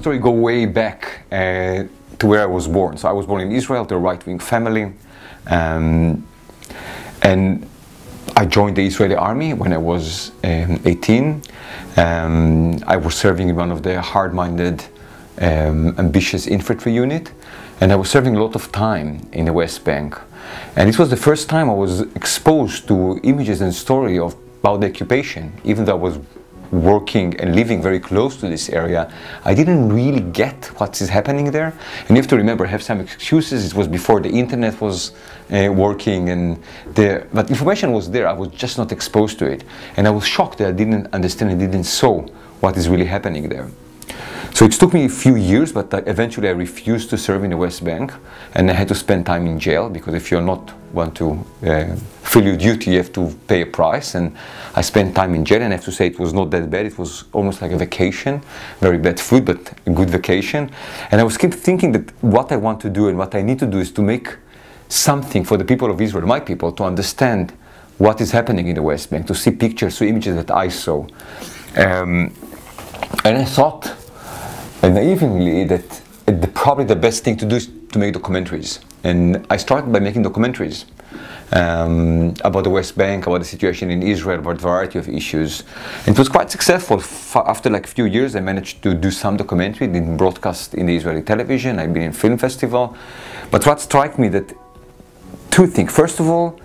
story go way back to where I was born. So I was born in Israel to a right-wing family, and I joined the Israeli army when I was 18. I was serving in one of the hard-minded, ambitious infantry unit, and I was serving a lot of time in the West Bank. And this was the first time I was exposed to images and story about the occupation. Even though I was working and living very close to this area, I didn't really get what is happening there. And you have to remember, I have some excuses. It was before the internet was working, but information was there. I was just not exposed to it. And I was shocked that I didn't understand and didn't saw what is really happening there. So it took me a few years, but eventually I refused to serve in the West Bank, and I had to spend time in jail, because if you're not want to fill your duty, you have to pay a price. And I spent time in jail, and I have to say it was not that bad. It was almost like a vacation, very bad food, but a good vacation. And I was keep thinking that what I want to do and what I need to do is to make something for the people of Israel, my people, to understand what is happening in the West Bank, to see pictures, to images that I saw. And I thought, naively, that probably the best thing to do is to make documentaries. And I started by making documentaries about the West Bank, about the situation in Israel, about a variety of issues. And it was quite successful. After like a few years, I managed to do some documentary, didn't broadcast in the Israeli television. I've been in film festival. But what struck me that two things. First of all,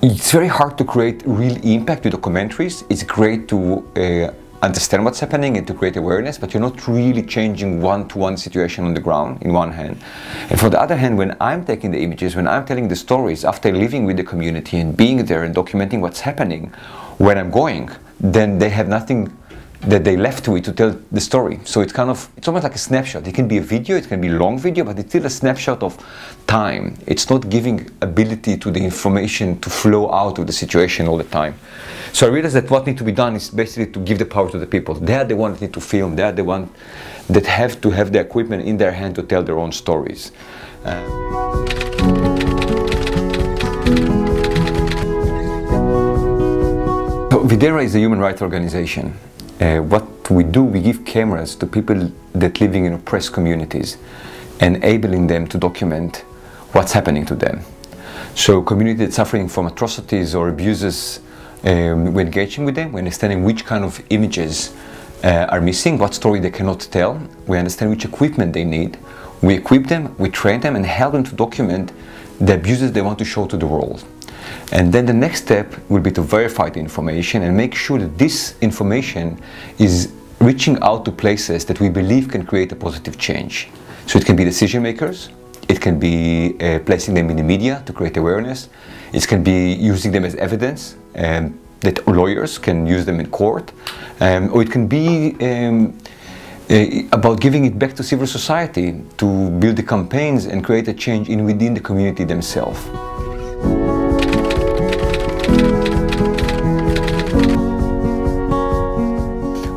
it's very hard to create real impact with documentaries. It's great to understand what's happening and to create awareness, but you're not really changing one-to-one situation on the ground in one hand. And for the other hand, when I'm taking the images, when I'm telling the stories after living with the community and being there and documenting what's happening when I'm going, then they have nothing that they left to it to tell the story. So it's almost like a snapshot. It can be a video, it can be a long video, but it's still a snapshot of time. It's not giving ability to the information to flow out of the situation all the time. So I realized that what needs to be done is basically to give the power to the people. They are the ones that need to film. They are the ones that have to have the equipment in their hand to tell their own stories. Videre is a human rights organization. What we do, we give cameras to people that living in oppressed communities, enabling them to document what's happening to them. So communities that suffering from atrocities or abuses, we're engaging with them, we're understanding which kind of images are missing, what story they cannot tell, we understand which equipment they need, we equip them, we train them and help them to document the abuses they want to show to the world. And then the next step will be to verify the information and make sure that this information is reaching out to places that we believe can create a positive change. So it can be decision makers, it can be placing them in the media to create awareness, it can be using them as evidence that lawyers can use them in court, or it can be about giving it back to civil society to build the campaigns and create a change within the community themselves.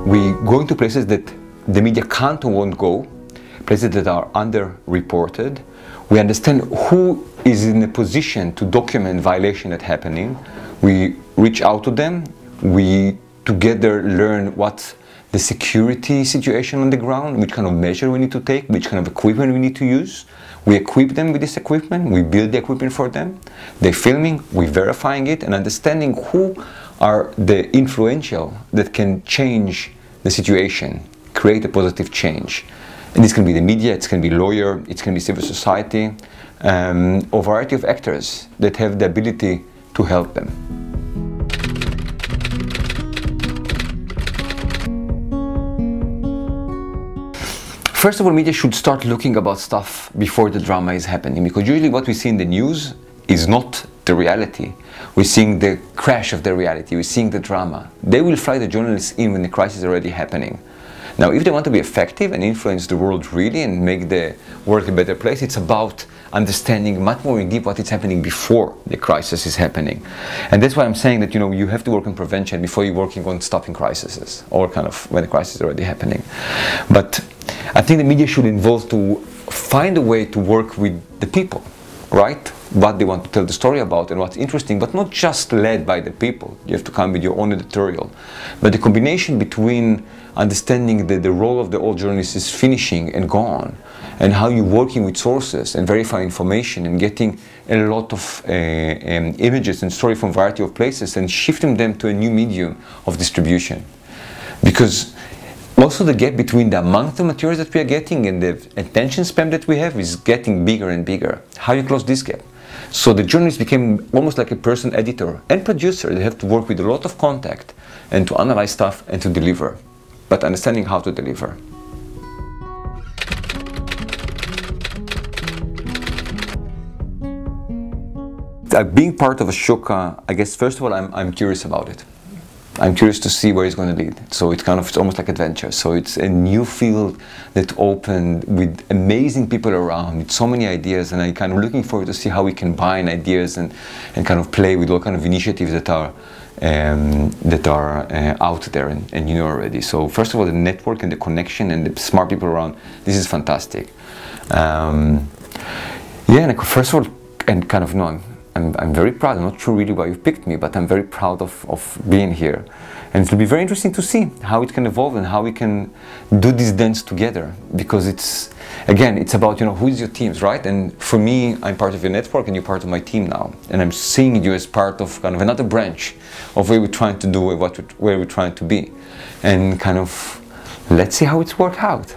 We go into places that the media can't or won't go, places that are underreported. We understand who is in a position to document violation that's happening. We reach out to them. We together learn what's the security situation on the ground, which kind of measure we need to take, which kind of equipment we need to use. We equip them with this equipment, we build the equipment for them. They're filming, we're verifying it, and understanding who are the influential that can change the situation, create a positive change. And this can be the media, it can be lawyer, it can be civil society, or a variety of actors that have the ability to help them. First of all, media should start looking about stuff before the drama is happening, because usually what we see in the news is not the reality. We're seeing the crash of the reality, we're seeing the drama. They will fly the journalists in when the crisis is already happening. Now, if they want to be effective and influence the world really and make the world a better place, it's about understanding much more in deep what is happening before the crisis is happening. And that's why I'm saying that, you have to work on prevention before you're working on stopping crises, or kind of when the crisis is already happening. But I think the media should involve to find a way to work with the people, right? What they want to tell the story about and what's interesting, but not just led by the people. You have to come with your own editorial. But the combination between understanding that the role of the old journalist is finishing and gone, and how you're working with sources and verifying information and getting a lot of images and story from a variety of places and shifting them to a new medium of distribution. Because also the gap between the amount of materials that we are getting and the attention span that we have is getting bigger and bigger. How you close this gap? So the journalist became almost like a person editor and producer. They have to work with a lot of contact and to analyze stuff and to deliver, but understanding how to deliver. Being part of Ashoka, I guess first of all I'm curious about it. I'm curious to see where it's going to lead. So it's almost like adventure. So it's a new field that opened with amazing people around, with so many ideas, and I'm kind of looking forward to see how we can combine ideas and kind of play with all kind of initiatives that are out there and you know already. So first of all, the network and the connection and the smart people around, this is fantastic. Yeah, and first of all, and kind of no, I'm very proud. I'm not sure really why you picked me, but I'm very proud of being here. And it will be very interesting to see how it can evolve and how we can do this dance together. Because it's, again, it's about, you know, who is your teams, right? And for me, I'm part of your network and you're part of my team now. And I'm seeing you as part of kind of another branch of where we're trying to do, where we're trying to be. And kind of, let's see how it's worked out.